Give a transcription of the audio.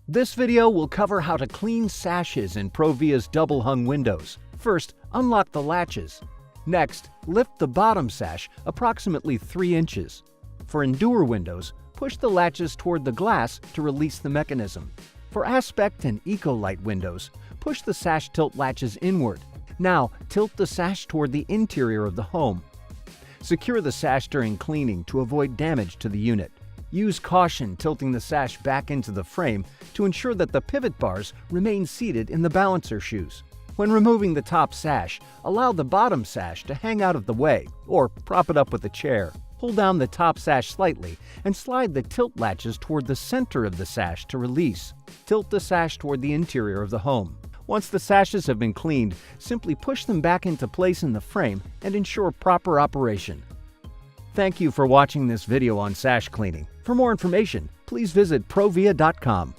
This video will cover how to clean sashes in ProVia's double-hung windows. First, unlock the latches. Next, lift the bottom sash approximately 3 inches. For Endure windows, push the latches toward the glass to release the mechanism. For Aspect and ecoLite windows, push the sash tilt latches inward. Now, tilt the sash toward the interior of the home. Secure the sash during cleaning to avoid damage to the unit. Use caution tilting the sash back into the frame to ensure that the pivot bars remain seated in the balancer shoes. When removing the top sash, allow the bottom sash to hang out of the way or prop it up with a chair. Pull down the top sash slightly and slide the tilt latches toward the center of the sash to release. Tilt the sash toward the interior of the home. Once the sashes have been cleaned, simply push them back into place in the frame and ensure proper operation. Thank you for watching this video on sash cleaning. For more information, please visit ProVia.com.